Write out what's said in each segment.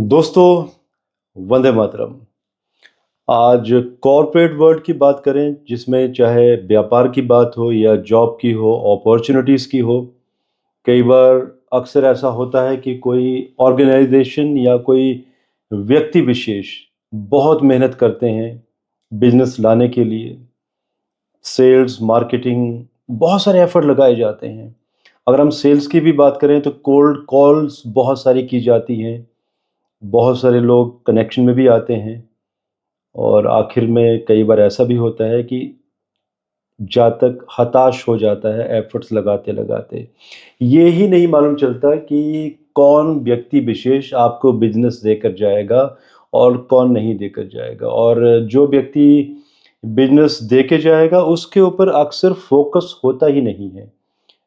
दोस्तों, वंदे मातरम। आज corporate world की बात करें, जिसमें चाहे व्यापार की बात हो या जॉब की हो, अपॉर्चुनिटीज़ की हो। कई बार अक्सर ऐसा होता है कि कोई ऑर्गेनाइजेशन या कोई व्यक्ति विशेष बहुत मेहनत करते हैं बिजनेस लाने के लिए। सेल्स, मार्केटिंग, बहुत सारे एफर्ट लगाए जाते हैं। अगर हम सेल्स की भी बात करें तो कोल्ड कॉल्स बहुत सारी की जाती हैं। बहुत सारे लोग कनेक्शन में भी आते हैं और आखिर में कई बार ऐसा भी होता है कि जातक हताश हो जाता है एफर्ट्स लगाते-लगाते। ये ही नहीं मालूम चलता कि कौन व्यक्ति विशेष आपको बिज़नेस देकर जाएगा और कौन नहीं देकर जाएगा। और जो व्यक्ति बिज़नेस देके जाएगा उसके ऊपर अक्सर फ़ोकस होता ही नहीं है।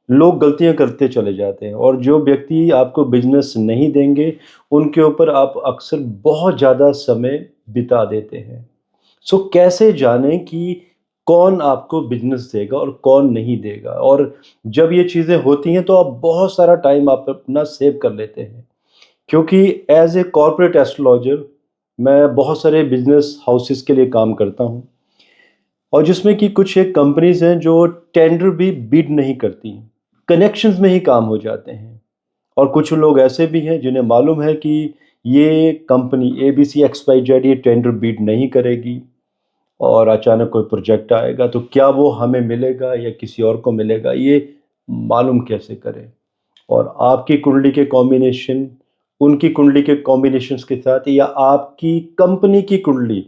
लोग गलतियाँ करते चले जाते हैं और जो व्यक्ति आपको बिज़नेस नहीं देंगे, उनके ऊपर आप अक्सर बहुत ज़्यादा समय बिता देते हैं। सो कैसे जानें कि कौन आपको बिज़नेस देगा और कौन नहीं देगा? और जब ये चीज़ें होती हैं तो आप बहुत सारा टाइम आप अपना सेव कर लेते हैं। क्योंकि एज़ ए कॉर्पोरेट एस्ट्रोलॉजर मैं बहुत सारे बिज़नेस हाउसेस के लिए काम करता हूँ और जिसमें कि कुछ एक कंपनीज़ हैं जो टेंडर भी बिड नहीं करती हैं। कनेक्शंस में ही काम हो जाते हैं। और कुछ लोग ऐसे भी हैं जिन्हें मालूम है कि ये कंपनी एबीसी एक्सवाईजेड ये टेंडर बिड नहीं करेगी और अचानक कोई प्रोजेक्ट आएगा तो क्या वो हमें मिलेगा या किसी और को मिलेगा, ये मालूम कैसे करें? और आपकी कुंडली के कॉम्बिनेशन उनकी कुंडली के कॉम्बिनेशंस के साथ या आपकी कंपनी की कुंडली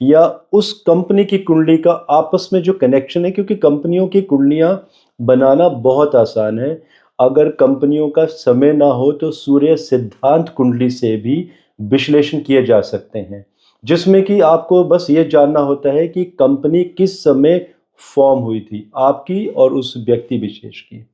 या उस कंपनी की कुंडली का आपस में जो कनेक्शन है, क्योंकि कंपनियों की कुंडलियाँ बनाना बहुत आसान है। अगर कंपनियों का समय ना हो तो सूर्य सिद्धांत कुंडली से भी विश्लेषण किए जा सकते हैं, जिसमें कि आपको बस ये जानना होता है कि कंपनी किस समय फॉर्म हुई थी, आपकी और उस व्यक्ति विशेष की।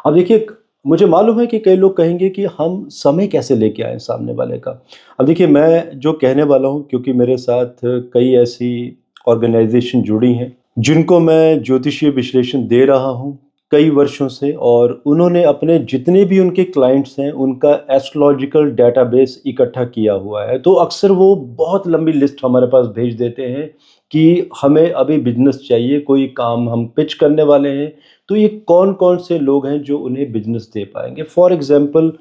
अब देखिए, मुझे मालूम है कि कई लोग कहेंगे कि हम समय कैसे लेके आएँ सामने वाले का। अब देखिए, मैं जो कहने वाला हूँ, क्योंकि मेरे साथ कई ऐसी ऑर्गेनाइज़ेशन जुड़ी हैं, जिनको मैं ज्योतिषीय विश्लेषण दे रहा हूँ कई वर्षों से, और उन्होंने अपने जितने भी उनके क्लाइंट्स हैं, उनका एस्ट्रोलॉजिकल डेटाबेस इकट्ठा किया हुआ है। तो अक्सर वो बहुत लंबी लिस्ट हमारे पास भेज देते हैं कि हमें अभी बिज़नेस चाहिए, कोई काम हम पिच करने वाले हैं, तो ये कौन-कौन से लोग हैं जो उन्हें बिज़नेस दे पाएँगे? फॉर एग्ज़ाम्पल,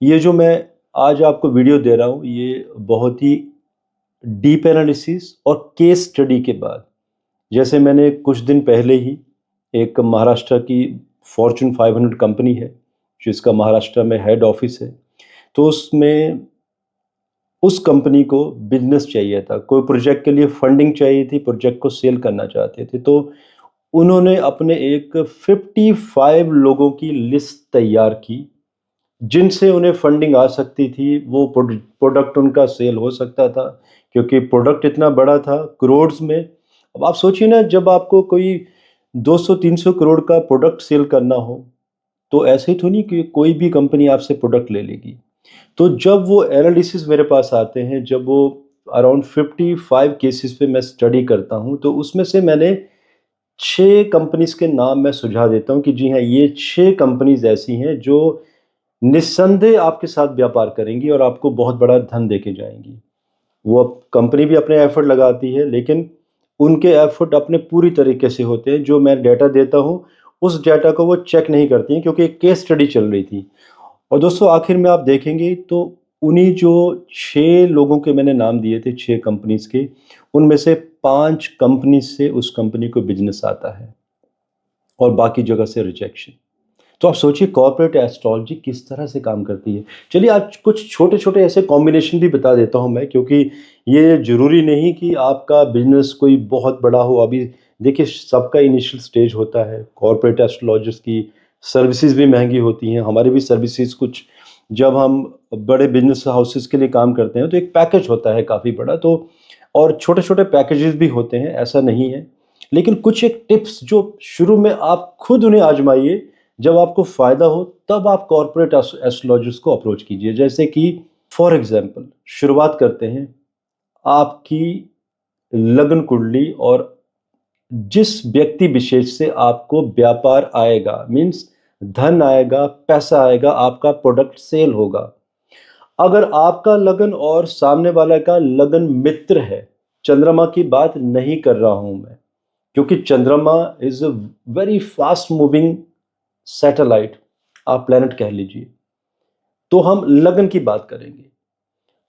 ये जो मैं आज आपको वीडियो दे रहा हूँ, ये बहुत ही डीप एनालिसिस और केस स्टडी के बाद, जैसे मैंने कुछ दिन पहले ही एक महाराष्ट्र की फॉर्च्यून 500 कंपनी है, जिसका महाराष्ट्र में हेड ऑफ़िस है। तो उसमें उस कंपनी को बिज़नेस चाहिए था, कोई प्रोजेक्ट के लिए फंडिंग चाहिए थी, प्रोजेक्ट को सेल करना चाहते थे। तो उन्होंने अपने एक 55 लोगों की लिस्ट तैयार की, जिनसे उन्हें फंडिंग आ सकती थी, वो प्रोडक्ट उनका सेल हो सकता था, क्योंकि प्रोडक्ट इतना बड़ा था, करोड्स में। अब आप सोचिए ना, जब आपको कोई 200-300 करोड़ का प्रोडक्ट सेल करना हो, तो ऐसे ही तो नहीं कि कोई भी कंपनी आपसे प्रोडक्ट ले लेगी। तो जब वो एनालिसिस मेरे पास आते हैं, जब वो अराउंड 55 केसेस पे मैं स्टडी करता हूँ, तो उसमें से मैंने 6 कंपनीज़ के नाम मैं सुझा देता हूँ कि जी हाँ, ये 6 कंपनीज़ ऐसी हैं जो निस्संदेह आपके साथ व्यापार करेंगी और आपको बहुत बड़ा धन देके जाएँगी। वो कंपनी भी अपने एफर्ट लगाती है, लेकिन उनके एफर्ट अपने पूरी तरीके से होते हैं। जो मैं डेटा देता हूँ, उस डेटा को वो चेक नहीं करती हैं, क्योंकि एक केस स्टडी चल रही थी। और दोस्तों, आखिर में आप देखेंगे तो उन्हीं जो 6 लोगों के मैंने नाम दिए थे, 6 कंपनीज़ के, उनमें से 5 कंपनीज़ से उस कंपनी को बिज़नेस आता है और बाकी जगह से रिजेक्शन। तो आप सोचिए कॉर्पोरेट एस्ट्रोलॉजी किस तरह से काम करती है। चलिए, आज कुछ छोटे-छोटे ऐसे कॉम्बिनेशन भी बता देता हूँ मैं, क्योंकि ये ज़रूरी नहीं कि आपका बिज़नेस कोई बहुत बड़ा हो। अभी देखिए, सबका इनिशियल स्टेज होता है। कॉर्पोरेट एस्ट्रोलॉजर्स की सर्विसेज़ भी महँगी होती हैं, हमारी भी सर्विसेज़ कुछ, जब हम बड़े बिज़नेस हाउसेस के लिए काम करते हैं, तो एक पैकेज होता है काफ़ी बड़ा, तो और छोटे-छोटे पैकेजेज़ भी होते हैं, ऐसा नहीं है। लेकिन कुछ एक टिप्स जो शुरू में आप खुद उन्हें आज़माइए, जब आपको फ़ायदा हो तब आप कॉर्पोरेट एस्ट्रोलॉजर्स को अप्रोच कीजिए। जैसे कि फॉर एग्ज़ाम्पल, शुरुआत करते हैं आपकी लग्न कुंडली और जिस व्यक्ति विशेष से आपको व्यापार आएगा, मीन्स धन आएगा, पैसा आएगा, आपका प्रोडक्ट सेल होगा। अगर आपका लगन और सामने वाला का लगन मित्र है, चंद्रमा की बात नहीं कर रहा हूं मैं, क्योंकि चंद्रमा is a very fast moving satellite, आप प्लेनेट कह लीजिए, तो हम लगन की बात करेंगे।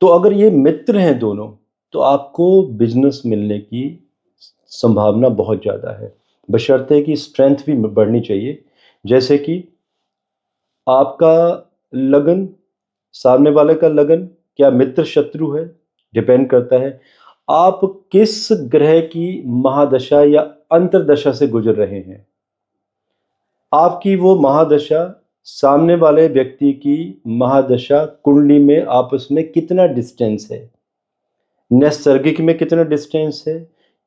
तो अगर ये मित्र हैं दोनों, तो आपको बिजनेस मिलने की संभावना बहुत ज़्यादा है, बशर्ते कि स्ट्रेंथ भी बढ़नी चाहिए। जैसे कि आपका लगन, सामने वाले का लगन, क्या मित्र शत्रु है, डिपेंड करता है आप किस ग्रह की महादशा या अंतर्दशा से गुजर रहे हैं। आपकी वो महादशा सामने वाले व्यक्ति की महादशा कुंडली में आपस में कितना डिस्टेंस है, नैसर्गिक में कितना डिस्टेंस है,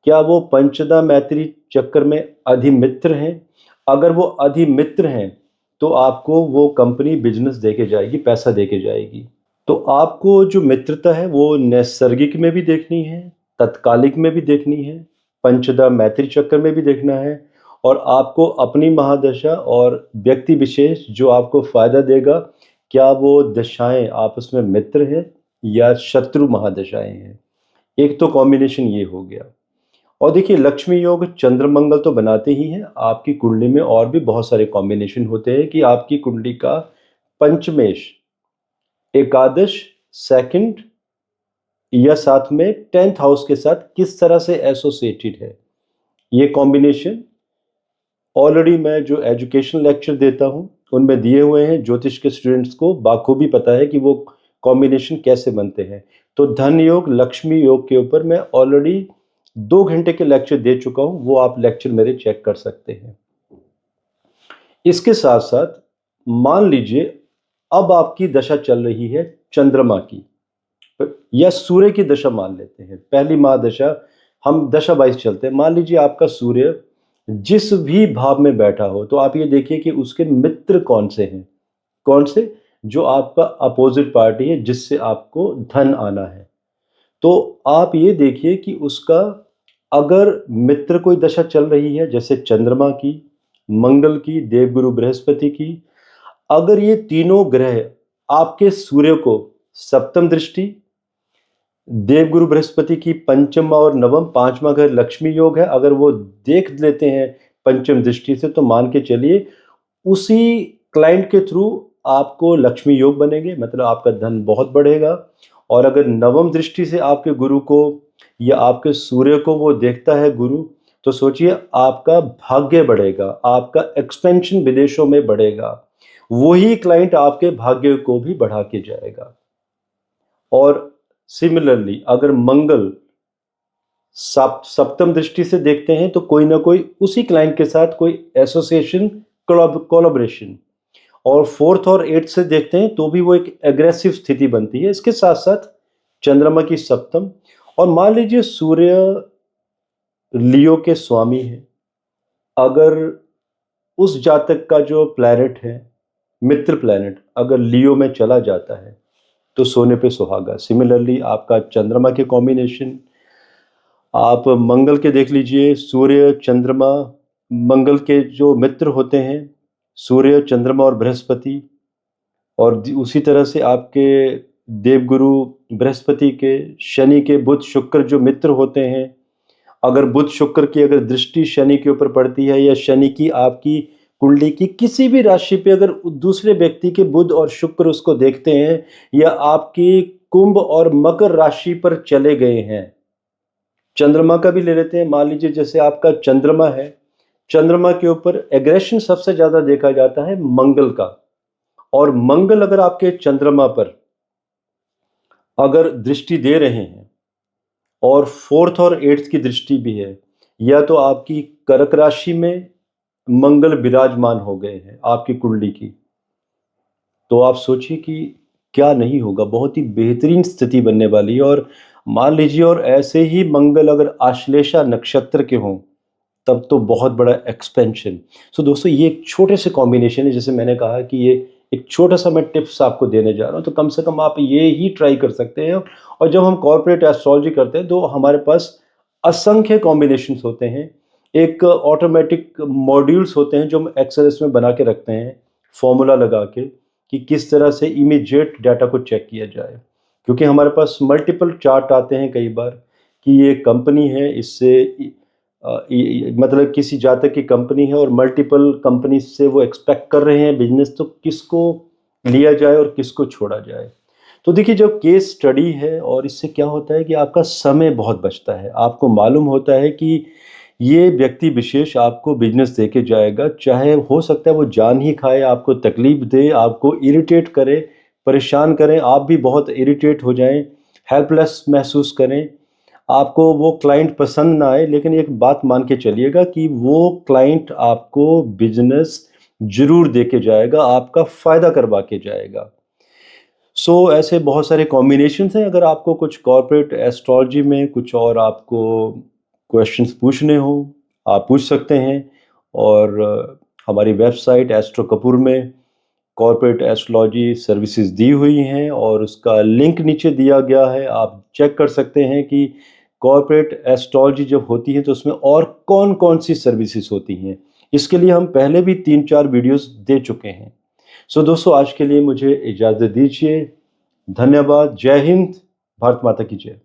क्या वो पंचदा मैत्री चक्कर में अधिमित्र हैं। अगर वो अधिमित्र हैं तो आपको वो कंपनी बिजनेस देके जाएगी, पैसा देके जाएगी। तो आपको जो मित्रता है वो नैसर्गिक में भी देखनी है, तत्कालिक में भी देखनी है, पंचदा मैत्री चक्कर में भी देखना है, और आपको अपनी महादशा और व्यक्ति विशेष जो आपको फायदा देगा, क्या वो दशाएं आपस में मित्र हैं या शत्रु महादशाएं हैं। एक तो कॉम्बिनेशन ये हो गया। और देखिए, लक्ष्मी योग चंद्रमंगल तो बनाते ही हैं, आपकी कुंडली में और भी बहुत सारे कॉम्बिनेशन होते हैं कि आपकी कुंडली का पंचमेश, एकादश, सेकंड या साथ में 10th हाउस के साथ किस तरह से एसोसिएटेड है। ये कॉम्बिनेशन ऑलरेडी मैं जो एजुकेशन लेक्चर देता हूँ उनमें दिए हुए हैं, ज्योतिष के स्टूडेंट्स को बाखूबी पता है कि वो कॉम्बिनेशन कैसे बनते हैं। तो धन योग, लक्ष्मी योग के ऊपर मैं ऑलरेडी 2 घंटे के लेक्चर दे चुका हूँ, वो आप लेक्चर मेरे चेक कर सकते हैं। इसके साथ साथ मान लीजिए अब आपकी दशा चल रही है चंद्रमा की या सूर्य की दशा, मान लेते हैं पहली महादशा, हम दशा वाइज चलते हैं। मान लीजिए आपका सूर्य जिस भी भाव में बैठा हो, तो आप ये देखिए कि उसके मित्र कौन से हैं, कौन से, जो आपका अपोजिट पार्टी है जिससे आपको धन आना है। तो आप ये देखिए कि उसका अगर मित्र कोई दशा चल रही है, जैसे चंद्रमा की, मंगल की, देवगुरु बृहस्पति की, अगर ये तीनों ग्रह आपके सूर्य को सप्तम दृष्टि, देवगुरु बृहस्पति की पंचम और नवम, पांचवा घर लक्ष्मी योग है, अगर वो देख लेते हैं पंचम दृष्टि से, तो मान के चलिए उसी क्लाइंट के थ्रू आपको लक्ष्मी योग बनेंगे, मतलब आपका धन बहुत बढ़ेगा। और अगर नवम दृष्टि से आपके गुरु को या आपके सूर्य को वो देखता है गुरु, तो सोचिए आपका भाग्य बढ़ेगा, आपका एक्सपेंशन विदेशों में बढ़ेगा, वही क्लाइंट आपके भाग्य को भी बढ़ा के जाएगा। और सिमिलरली अगर मंगल सप्तम दृष्टि से देखते हैं, तो कोई ना कोई उसी क्लाइंट के साथ कोई एसोसिएशन, कोलैबोरेशन, और फोर्थ और एट्थ से देखते हैं तो भी वो एक एग्रेसिव स्थिति बनती है। इसके साथ साथ चंद्रमा की सप्तम, और मान लीजिए सूर्य लियो के स्वामी है, अगर उस जातक का जो प्लैनेट है, मित्र प्लैनेट, अगर लियो में चला जाता है तो सोने पे सुहागा। सिमिलरली आपका चंद्रमा के कॉम्बिनेशन आप मंगल के देख लीजिए, सूर्य चंद्रमा, मंगल के जो मित्र होते हैं सूर्य, चंद्रमा और बृहस्पति, और उसी तरह से आपके देवगुरु बृहस्पति के, शनि के, बुध शुक्र जो मित्र होते हैं। अगर बुध शुक्र की अगर दृष्टि शनि के ऊपर पड़ती है, या शनि की आपकी कुंडली की किसी भी राशि पे अगर दूसरे व्यक्ति के बुध और शुक्र उसको देखते हैं, या आपकी कुंभ और मकर राशि पर चले गए हैं, चंद्रमा का भी ले लेते हैं, मान लीजिए जैसे आपका चंद्रमा है, चंद्रमा के ऊपर एग्रेशन सबसे ज्यादा देखा जाता है मंगल का, और मंगल अगर आपके चंद्रमा पर अगर दृष्टि दे रहे हैं और फोर्थ और एट्थ की दृष्टि भी है, या तो आपकी कर्क राशि में मंगल विराजमान हो गए हैं आपकी कुंडली की, तो आप सोचिए कि क्या नहीं होगा, बहुत ही बेहतरीन स्थिति बनने वाली है। और मान लीजिए और ऐसे ही मंगल अगर आश्लेषा नक्षत्र के हों, तब तो बहुत बड़ा एक्सपेंशन। सो दोस्तों, ये एक छोटे से कॉम्बिनेशन है, जैसे मैंने कहा कि ये एक छोटा सा मैं टिप्स आपको देने जा रहा हूँ, तो कम से कम आप ये ही ट्राई कर सकते हैं। और जब हम कॉर्पोरेट एस्ट्रोलॉजी करते हैं तो हमारे पास असंख्य कॉम्बिनेशंस होते हैं, एक ऑटोमेटिक मॉड्यूल्स होते हैं जो हम एक्सेल में बना के रखते हैं फॉर्मूला लगा के, कि किस तरह से इमीडिएट डाटा को चेक किया जाए, क्योंकि हमारे पास मल्टीपल चार्ट आते हैं कई बार कि ये कंपनी है, इससे मतलब किसी जातक की कंपनी है और मल्टीपल कंपनी से वो एक्सपेक्ट कर रहे हैं बिजनेस, तो किसको लिया जाए और किसको छोड़ा जाए। तो देखिए, जब केस स्टडी है और इससे क्या होता है कि आपका समय बहुत बचता है। आपको मालूम होता है कि ये व्यक्ति विशेष आपको बिजनेस दे के जाएगा, चाहे हो सकता है वो जान ही खाए, आपको तकलीफ दे, आपको इरिटेट करे, परेशान करें, आप भी बहुत इरिटेट हो जाएं, हेल्पलेस महसूस करें, आपको वो क्लाइंट पसंद ना आए, लेकिन एक बात मान के चलिएगा कि वो क्लाइंट आपको बिजनेस जरूर दे के जाएगा, आपका फ़ायदा करवा के जाएगा। ऐसे बहुत सारे कॉम्बिनेशंस हैं। अगर आपको कुछ कॉर्पोरेट एस्ट्रोलॉजी में कुछ और आपको क्वेश्चंस पूछने हो, आप पूछ सकते हैं। और हमारी वेबसाइट एस्ट्रो कपूर में कॉर्पोरेट एस्ट्रोलॉजी सर्विसेज दी हुई हैं और उसका लिंक नीचे दिया गया है। आप चेक कर सकते हैं कि कॉर्पोरेट एस्ट्रोलॉजी जब होती है तो उसमें और कौन कौन सी सर्विसेज होती हैं। इसके लिए हम पहले भी 3-4 वीडियोस दे चुके हैं। दोस्तों, आज के लिए मुझे इजाज़त दीजिए। धन्यवाद। जय हिंद। भारत माता की जय।